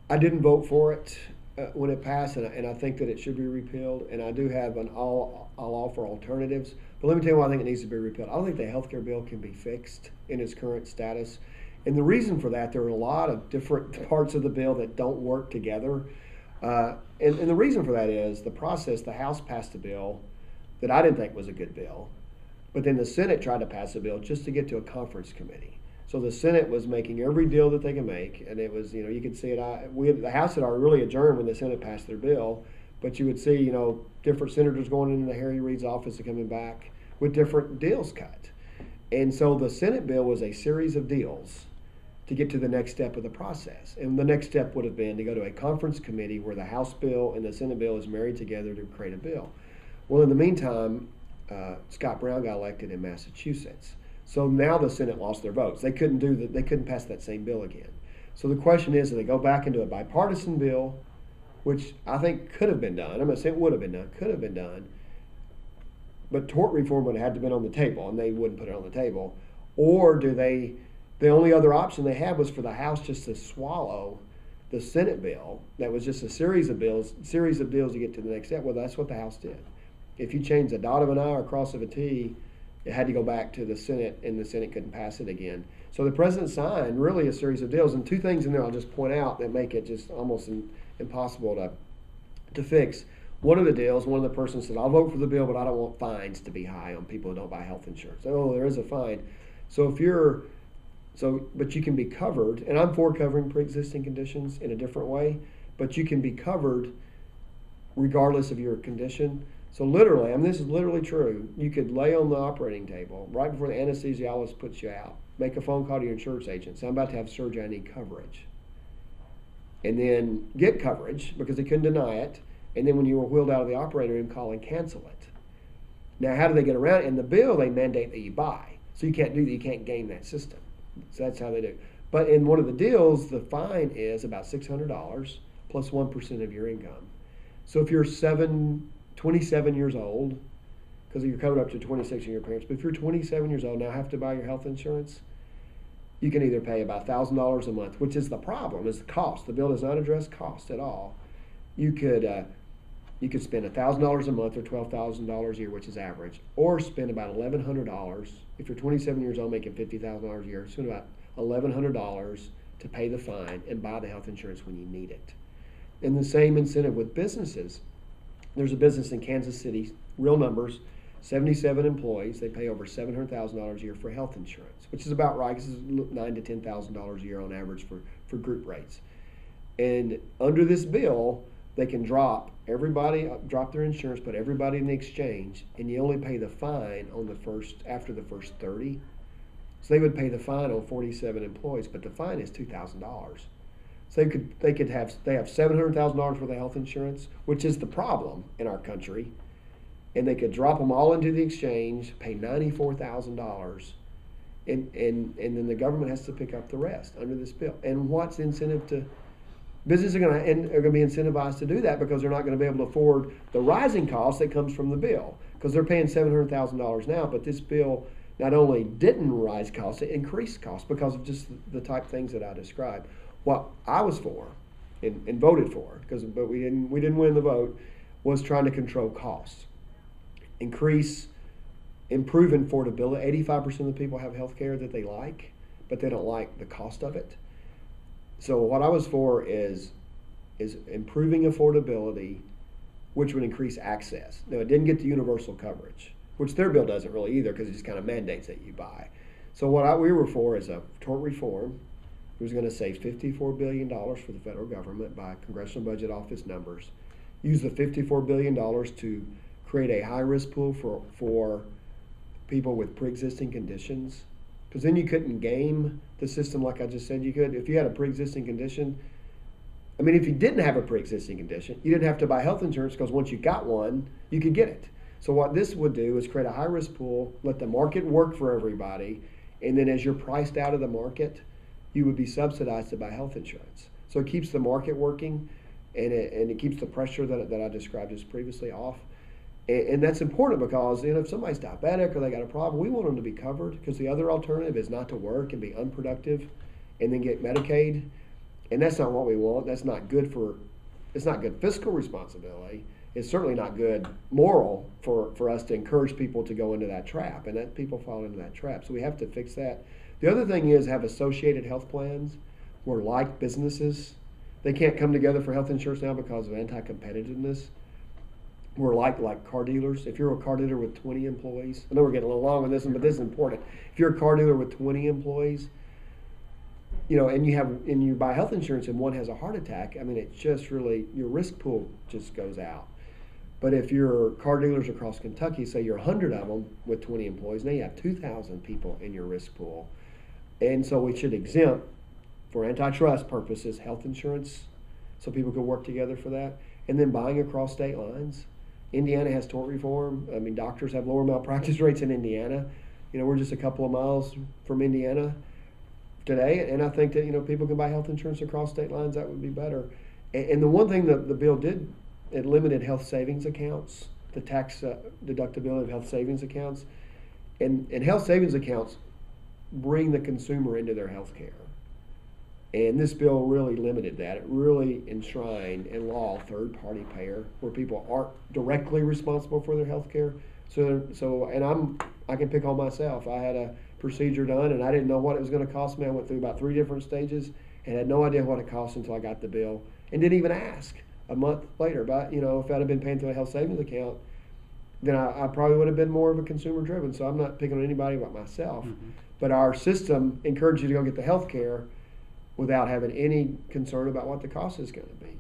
I didn't vote for it when it passed, and I think that it should be repealed. And I do have I'll offer alternatives. But let me tell you why I think it needs to be repealed. I don't think the health care bill can be fixed in its current status. And the reason for that, there are a lot of different parts of the bill that don't work together. And the reason for that is the process. The House passed a bill that I didn't think was a good bill, but then the Senate tried to pass a bill just to get to a conference committee. So the Senate was making every deal that they could make, and it was, you could see it. The House had already really adjourned when the Senate passed their bill, but you would see, different senators going into Harry Reid's office and coming back with different deals cut. And so the Senate bill was a series of deals to get to the next step of the process. And the next step would have been to go to a conference committee where the House bill and the Senate bill is married together to create a bill. Well, in the meantime, Scott Brown got elected in Massachusetts. So now the Senate lost their votes. They couldn't they couldn't pass that same bill again. So the question is, do they go back into a bipartisan bill, which I think could have been done. I'm not saying it would have been done, could have been done. But tort reform would have had to been on the table, and they wouldn't put it on the table. Or do they, the only other option they had was for the House just to swallow the Senate bill that was just a series of deals to get to the next step. Well, that's what the House did. If you change a dot of an I or a cross of a T, it had to go back to the Senate, and the Senate couldn't pass it again. So the president signed really a series of deals, and two things in there I'll just point out that make it just almost impossible to fix. One of the deals, one of the persons said, I'll vote for the bill, but I don't want fines to be high on people who don't buy health insurance. Oh, there is a fine. So but you can be covered, and I'm for covering pre-existing conditions in a different way, but you can be covered regardless of your condition. So literally, this is literally true, you could lay on the operating table right before the anesthesiologist puts you out, make a phone call to your insurance agent, say, I'm about to have surgery, I need coverage. And then get coverage because they couldn't deny it. And then when you were wheeled out of the operating room, call and cancel it. Now, how do they get around it? In the bill, they mandate that you buy. So you can't do that. You can't game that system. So that's how they do. But in one of the deals, the fine is about $600 plus 1% of your income. So if you're 27 years old, because you're coming up to 26 in your parents, but if you're 27 years old now have to buy your health insurance, you can either pay about $1,000 a month, which is the problem, is the cost. The bill does not address cost at all. You could spend $1,000 a month or $12,000 a year, which is average, or spend about $1,100. If you're 27 years old making $50,000 a year, spend about $1,100 to pay the fine and buy the health insurance when you need it. And the same incentive with businesses. There's a business in Kansas City, real numbers, 77 employees. They pay over $700,000 a year for health insurance, which is about right. This is $9,000 to $10,000 a year on average for group rates. And under this bill, they can drop their insurance, put everybody in the exchange, and you only pay the fine on after the first 30. So they would pay the fine on 47 employees, but the fine is $2,000. So they have $700,000 worth of health insurance, which is the problem in our country, and they could drop them all into the exchange, pay $94,000, and then the government has to pick up the rest under this bill. And what's the incentive to? Businesses are going to be incentivized to do that because they're not going to be able to afford the rising cost that comes from the bill, because they're paying $700,000 now, but this bill not only didn't rise costs, it increased costs because of just the type of things that I described. What I was for and voted for, but we didn't win the vote, was trying to control costs, improving affordability. 85% of the people have health care that they like, but they don't like the cost of it. So what I was for is improving affordability, which would increase access. Now, it didn't get to universal coverage, which their bill doesn't really either, because it just kind of mandates that you buy. So we were for is a tort reform. It was going to save $54 billion for the federal government by Congressional Budget Office numbers. Use the $54 billion to create a high-risk pool for people with pre-existing conditions. Because then you couldn't game the system like I just said you could. If you had a pre-existing condition, if you didn't have a pre-existing condition, you didn't have to buy health insurance, because once you got one, you could get it. So what this would do is create a high-risk pool, let the market work for everybody, and then as you're priced out of the market, you would be subsidized to buy health insurance. So it keeps the market working, and it keeps the pressure that I described just previously off. And that's important because if somebody's diabetic or they got a problem, we want them to be covered, because the other alternative is not to work and be unproductive and then get Medicaid. And that's not what we want. That's not good it's not good fiscal responsibility. It's certainly not good moral for us to encourage people to go into that trap, and that people fall into that trap. So we have to fix that. The other thing is have associated health plans where, like businesses, they can't come together for health insurance now because of anti-competitiveness. We're like car dealers. If you're a car dealer with 20 employees, I know we're getting a little long on this one, but this is important. If you're a car dealer with 20 employees, and you buy health insurance and one has a heart attack, I mean, it's just really, your risk pool just goes out. But if you're car dealers across Kentucky, say you're 100 of them with 20 employees, now you have 2,000 people in your risk pool. And so we should exempt, for antitrust purposes, health insurance so people can work together for that. And then buying across state lines. Indiana has tort reform. I mean, doctors have lower malpractice rates in Indiana. We're just a couple of miles from Indiana today, and I think that people can buy health insurance across state lines. That would be better. And the one thing that the bill did, it limited health savings accounts, the tax deductibility of health savings accounts, and health savings accounts bring the consumer into their health care. And this bill really limited that. It really enshrined in law third-party payer, where people aren't directly responsible for their health care. And I can pick on myself. I had a procedure done, and I didn't know what it was going to cost me. I went through about 3 different stages and had no idea what it cost until I got the bill, and didn't even ask a month later. But if I'd have been paying through a health savings account, then I probably would have been more of a consumer driven. So I'm not picking on anybody but myself. Mm-hmm. But our system encourages you to go get the health care without having any concern about what the cost is going to be.